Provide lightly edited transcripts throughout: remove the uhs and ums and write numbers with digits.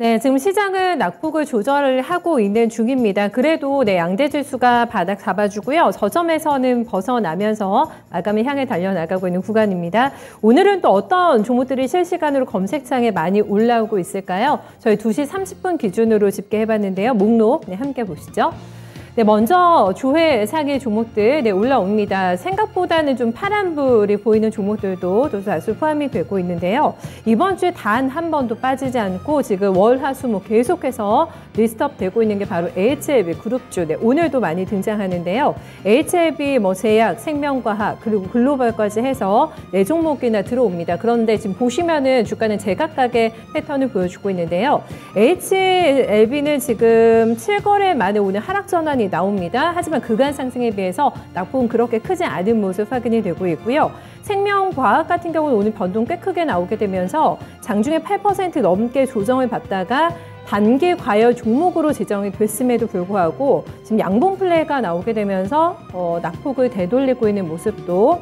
네, 지금 시장은 낙폭을 조절을 하고 있는 중입니다. 그래도 양대지수가 바닥 잡아주고요. 저점에서는 벗어나면서 마감을 향해 달려나가고 있는 구간입니다. 오늘은 또 어떤 종목들이 실시간으로 검색창에 많이 올라오고 있을까요? 저희 2시 30분 기준으로 집계해봤는데요. 목록 함께 보시죠. 네, 먼저 조회 상위 종목들 올라옵니다. 생각보다는 좀 파란불이 보이는 종목들도 또 다수 포함이 되고 있는데요. 이번 주에 단 한 번도 빠지지 않고 지금 월, 화, 수 계속해서 리스트업 되고 있는 게 바로 HLB 그룹주. 오늘도 많이 등장하는데요. HLB, 제약, 생명과학, 그리고 글로벌까지 해서 4종목이나 들어옵니다. 그런데 지금 보시면은 주가는 제각각의 패턴을 보여주고 있는데요. HLB는 지금 7거래 만에 오늘 하락 전환이 나옵니다. 하지만 그간 상승에 비해서 낙폭은 그렇게 크지 않은 모습 확인이 되고 있고요. 생명과학 같은 경우는 오늘 변동 꽤 크게 나오게 되면서 장중에 8% 넘게 조정을 받다가 단기 과열 종목으로 지정이 됐음에도 불구하고 지금 양봉 플레이가 나오게 되면서 낙폭을 되돌리고 있는 모습도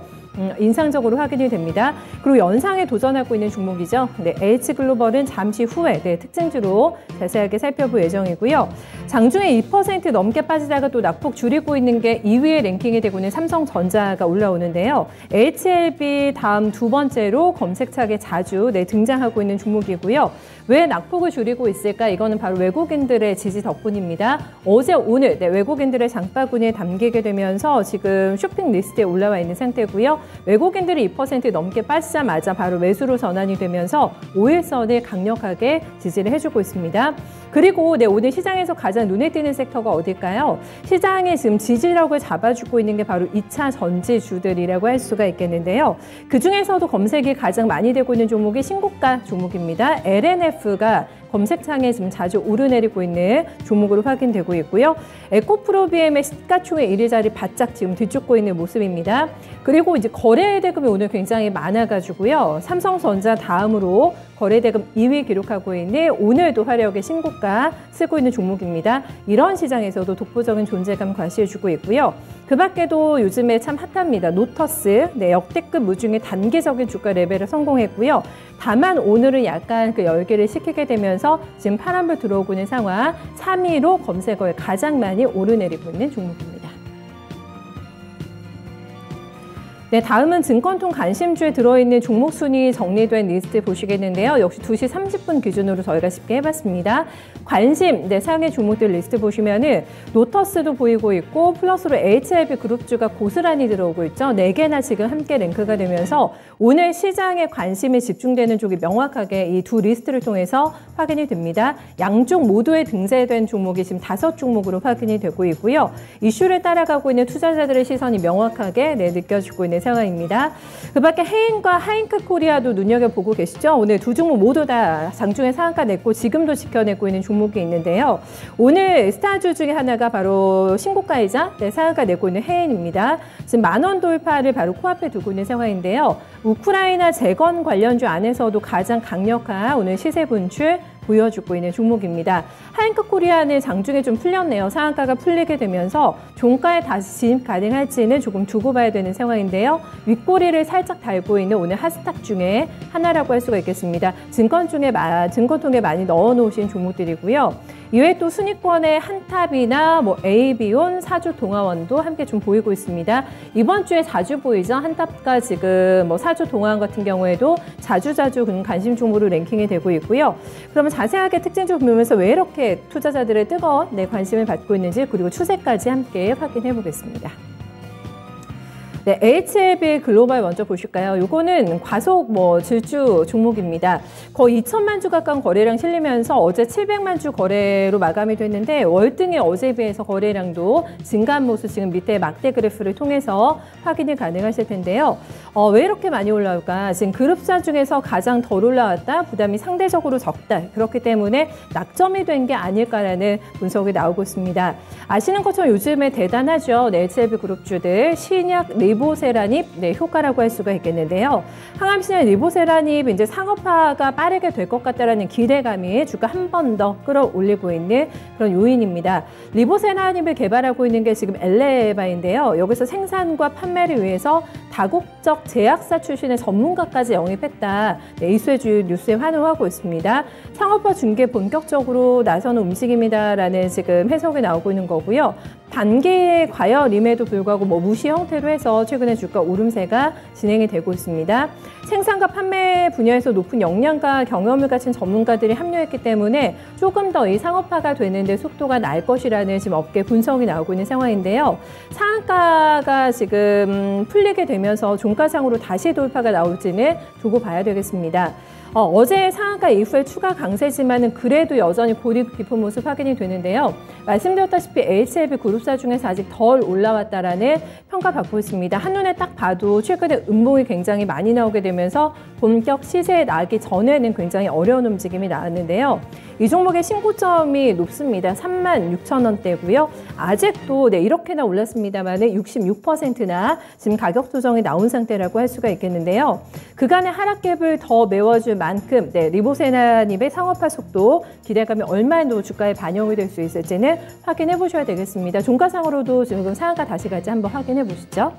인상적으로 확인이 됩니다. 그리고 연상에 도전하고 있는 종목이죠. H글로벌은 잠시 후에 특징주로 자세하게 살펴볼 예정이고요. 장중에 2% 넘게 빠지다가 또 낙폭 줄이고 있는 게 2위에 랭킹이 되고 있는 삼성전자가 올라오는데요. HLB 다음 두 번째로 검색창에 자주 등장하고 있는 종목이고요. 왜 낙폭을 줄이고 있을까? 이거는 바로 외국인들의 지지 덕분입니다. 어제 오늘 외국인들의 장바구니에 담기게 되면서 지금 쇼핑 리스트에 올라와 있는 상태고요. 외국인들이 2% 넘게 빠지자마자 바로 매수로 전환이 되면서 5일선을 강력하게 지지를 해주고 있습니다. 그리고 오늘 시장에서 가장 눈에 띄는 섹터가 어딜까요? 시장에 지금 지지력을 잡아주고 있는 게 바로 2차 전지주들이라고 할 수가 있겠는데요. 그중에서도 검색이 가장 많이 되고 있는 종목이 신고가 종목입니다. LNF가 검색창에 지금 자주 오르내리고 있는 종목으로 확인되고 있고요. 에코프로비엠의 시가총액 1위 자리 바짝 지금 뒤쫓고 있는 모습입니다. 그리고 이제 거래대금이 오늘 굉장히 많아가지고요. 삼성전자 다음으로 거래대금 2위 기록하고 있는 오늘도 화력의 신고가 쓰고 있는 종목입니다. 이런 시장에서도 독보적인 존재감 과시해주고 있고요. 그 밖에도 요즘에 참 핫합니다. 노터스, 역대급 무중의 단기적인 주가 레벨을 성공했고요. 다만 오늘은 약간 열기를 식히게 되면서 지금 파란불 들어오고 있는 상황, 3위로 검색어에 가장 많이 오르내리고 있는 종목입니다. 다음은 증권통 관심주에 들어있는 종목 순위 정리된 리스트 보시겠는데요. 역시 2시 30분 기준으로 저희가 쉽게 해봤습니다. 관심, 상위 종목들 리스트 보시면은 노터스도 보이고 있고 플러스로 HLB 그룹주가 고스란히 들어오고 있죠. 4개나 지금 함께 랭크가 되면서 오늘 시장에 관심이 집중되는 쪽이 명확하게 이 두 리스트를 통해서 확인이 됩니다. 양쪽 모두에 등재된 종목이 지금 5종목으로 확인이 되고 있고요. 이슈를 따라가고 있는 투자자들의 시선이 명확하게 느껴지고 있는 상황입니다. 그 밖에 해인과 하인크 코리아도 눈여겨보고 계시죠? 오늘 두 종목 모두 다 장중에 상한가 냈고 지금도 지켜내고 있는 종목이 있는데요. 오늘 스타주 중에 하나가 바로 신고가이자 상한가 내고 있는 해인입니다. 지금 10,000원 돌파를 바로 코앞에 두고 있는 상황인데요. 우크라이나 재건 관련주 안에서도 가장 강력한 오늘 시세 분출 보여주고 있는 종목입니다. 하인크 코리아는 장중에 좀 풀렸네요. 상한가가 풀리게 되면서 종가에 다시 진입 가능할지는 조금 두고 봐야 되는 상황인데요. 윗꼬리를 살짝 달고 있는 오늘 핫스탁 중에 하나라고 할 수가 있겠습니다. 증권통에 많이 넣어놓으신 종목들이고요. 이외에 또 순위권의 한탑이나 AB온, 사주동아원도 함께 좀 보이고 있습니다. 이번 주에 자주 보이죠? 한탑과 지금 사주동아원 같은 경우에도 자주 관심 종목으로 랭킹이 되고 있고요. 그러면 자세하게 특징적으로 보면서 왜 이렇게 투자자들의 뜨거운 관심을 받고 있는지 그리고 추세까지 함께 확인해 보겠습니다. HLB 글로벌 먼저 보실까요? 요거는 과속 질주 종목입니다. 거의 2천만 주 가까운 거래량 실리면서 어제 700만 주 거래로 마감이 됐는데 월등히 어제에 비해서 거래량도 증가한 모습 지금 밑에 막대 그래프를 통해서 확인이 가능하실 텐데요. 왜 이렇게 많이 올라올까? 지금 그룹사 중에서 가장 덜 올라왔다, 부담이 상대적으로 적다. 그렇기 때문에 낙점이 된 게 아닐까라는 분석이 나오고 있습니다. 아시는 것처럼 요즘에 대단하죠. HLB 그룹주들 신약 리보세라닙 효과라고 할 수가 있겠는데요. 항암신약 리보세라닙 이제 상업화가 빠르게 될 것 같다라는 기대감이 주가 한 번 더 끌어올리고 있는 그런 요인입니다. 리보세라닙을 개발하고 있는 게 지금 엘레바인데요. 여기서 생산과 판매를 위해서 다국 국적 제약사 출신의 전문가까지 영입했다. 네, 이수혜주 뉴스에 환호하고 있습니다. 상업화 중개 본격적으로 나서는 움직임이다라는 지금 해석이 나오고 있는 거고요. 반기의 과열임에도 불구하고 무시 형태로 해서 최근에 주가 오름세가 진행이 되고 있습니다. 생산과 판매 분야에서 높은 역량과 경험을 가진 전문가들이 합류했기 때문에 조금 더 이 상업화가 되는데 속도가 날 것이라는 지금 업계 분석이 나오고 있는 상황인데요. 상한가가 지금 풀리게 되면서 종가상으로 다시 돌파가 나올지는 두고 봐야 되겠습니다. 어제 상한가 이후에 추가 강세지만은 그래도 여전히 골이 깊은 모습 확인이 되는데요. 말씀드렸다시피 HLB 그룹사 중에서 아직 덜 올라왔다라는 평가받고 있습니다. 한눈에 딱 봐도 최근에 음봉이 굉장히 많이 나오게 되면서 본격 시세에 나기 전에는 굉장히 어려운 움직임이 나왔는데요. 이 종목의 신고점이 높습니다. 36,000원대고요. 아직도 이렇게나 올랐습니다만 66%나 지금 가격 조정이 나온 상태라고 할 수가 있겠는데요. 그간의 하락갭을 더 메워줄 만큼 리보세라님의 상업화 속도 기대감이 얼마나 주가에 반영이 될 수 있을지는 확인해 보셔야 되겠습니다. 종가상으로도 지금 상한가 다시 갈지 한번 확인해 보시죠.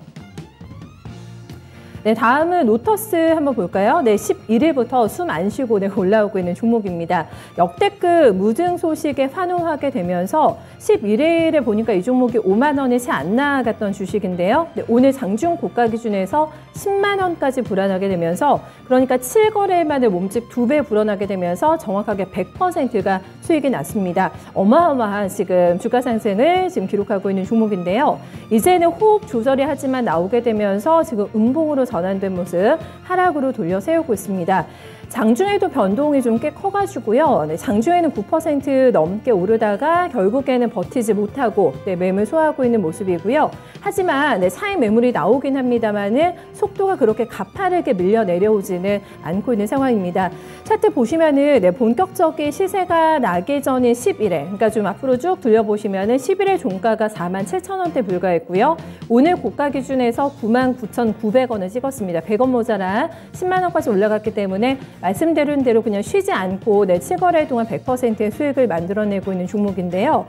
네, 다음은 로터스 한번 볼까요? 네, 11일부터 숨 안 쉬고 올라오고 있는 종목입니다. 역대급 무증 소식에 환호하게 되면서 11일에 보니까 이 종목이 5만 원이 채 안 나갔던 주식인데요. 네, 오늘 장중 고가 기준에서 10만 원까지 불안하게 되면서 그러니까 7거래 만에 몸집 2배 불어나게 되면서 정확하게 100%가 수익이 났습니다. 어마어마한 지금 주가 상승을 지금 기록하고 있는 종목인데요. 이제는 호흡 조절이 하지만 나오게 되면서 지금 음봉으로 전환된 모습 하락으로 돌려 세우고 있습니다. 장중에도 변동이 좀 꽤 커가지고요. 네, 장중에는 9% 넘게 오르다가 결국에는 버티지 못하고 매물 소화하고 있는 모습이고요. 하지만 차익 매물이 나오긴 합니다만은 속도가 그렇게 가파르게 밀려 내려오지는 않고 있는 상황입니다. 차트 보시면은 본격적인 시세가 나기 전인 10일에, 그러니까 좀 앞으로 쭉 돌려보시면은 10일에 종가가 47,000원대 불과했고요. 오늘 고가 기준에서 99,900원을 찍었습니다. 100원 모자란 10만 원까지 올라갔기 때문에 말씀드린 대로 그냥 쉬지 않고 7거래 동안 100%의 수익을 만들어내고 있는 종목인데요.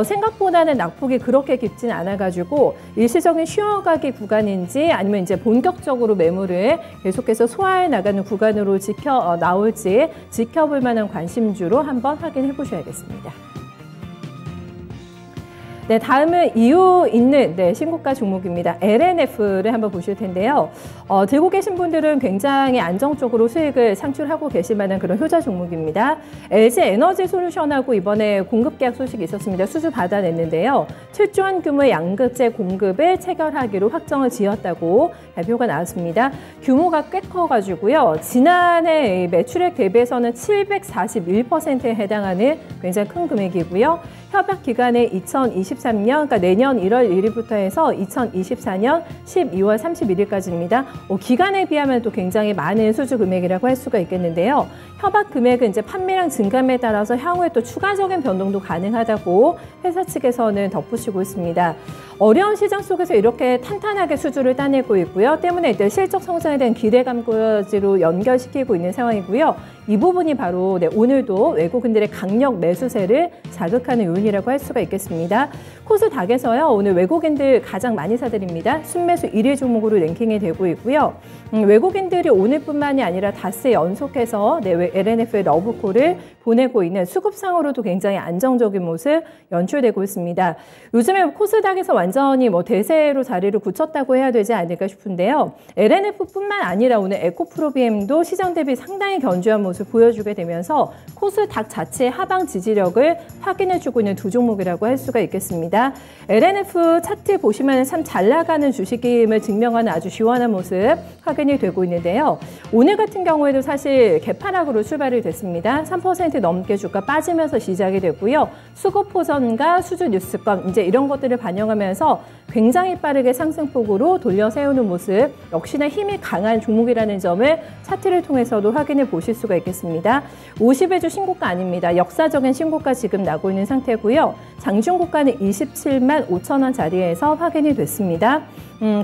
생각보다는 낙폭이 그렇게 깊진 않아가지고 일시적인 쉬어가기 구간인지 아니면 이제 본격적으로 매물을 계속해서 소화해 나가는 구간으로 나올지 지켜볼 만한 관심주로 한번 확인해 보셔야겠습니다. 네, 다음은 이유 있는 신고가 종목입니다. LNF를 한번 보실 텐데요. 들고 계신 분들은 굉장히 안정적으로 수익을 창출하고 계실 만한 그런 효자 종목입니다. LG 에너지 솔루션하고 이번에 공급 계약 소식이 있었습니다. 수주 받아냈는데요. 7조 원 규모의 양극재 공급을 체결하기로 확정을 지었다고 발표가 나왔습니다. 규모가 꽤 커가지고요. 지난해 매출액 대비해서는 741%에 해당하는 굉장히 큰 금액이고요. 협약 기간에 2023년, 그러니까 내년 1월 1일부터 해서 2024년 12월 31일까지입니다. 기간에 비하면 또 굉장히 많은 수주 금액이라고 할 수가 있겠는데요. 협약 금액은 이제 판매량 증감에 따라서 향후에 또 추가적인 변동도 가능하다고 회사 측에서는 덧붙이고 있습니다. 어려운 시장 속에서 이렇게 탄탄하게 수주를 따내고 있고요. 때문에 이제 실적 성장에 대한 기대감까지로 연결시키고 있는 상황이고요. 이 부분이 바로 오늘도 외국인들의 강력 매수세를 자극하는 요인이라고 할 수가 있겠습니다. 코스닥에서요. 오늘 외국인들 가장 많이 사들입니다. 순매수 1위 종목으로 랭킹이 되고 있고요. 외국인들이 오늘뿐만이 아니라 닷새 연속해서 LNF의 러브콜을 보내고 있는 수급상으로도 굉장히 안정적인 모습 연출되고 있습니다. 요즘에 코스닥에서 완전히 대세로 자리를 굳혔다고 해야 되지 않을까 싶은데요. LNF뿐만 아니라 오늘 에코프로비엠도 시장 대비 상당히 견조한 모습 보여주게 되면서 코스닥 자체의 하방 지지력을 확인해주고 있는 두 종목이라고 할 수가 있겠습니다. LNF 차트 보시면 참 잘 나가는 주식임을 증명하는 아주 시원한 모습 확인이 되고 있는데요. 오늘 같은 경우에도 사실 개파락으로 출발이 됐습니다. 3% 넘게 주가 빠지면서 시작이 됐고요. 수급호전과 수주 뉴스건 이제 이런 것들을 반영하면서 굉장히 빠르게 상승폭으로 돌려 세우는 모습, 역시나 힘이 강한 종목이라는 점을 차트를 통해서도 확인해 보실 수가 있겠습니다. 50의 주 신고가 아닙니다. 역사적인 신고가 지금 나고 있는 상태고요. 장중 고가는 27만 5천 원 자리에서 확인이 됐습니다.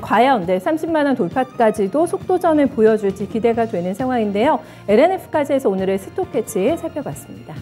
과연 30만 원 돌파까지도 속도전을 보여줄지 기대가 되는 상황인데요. LNF까지 해서 오늘의 스톡 캐치 살펴봤습니다.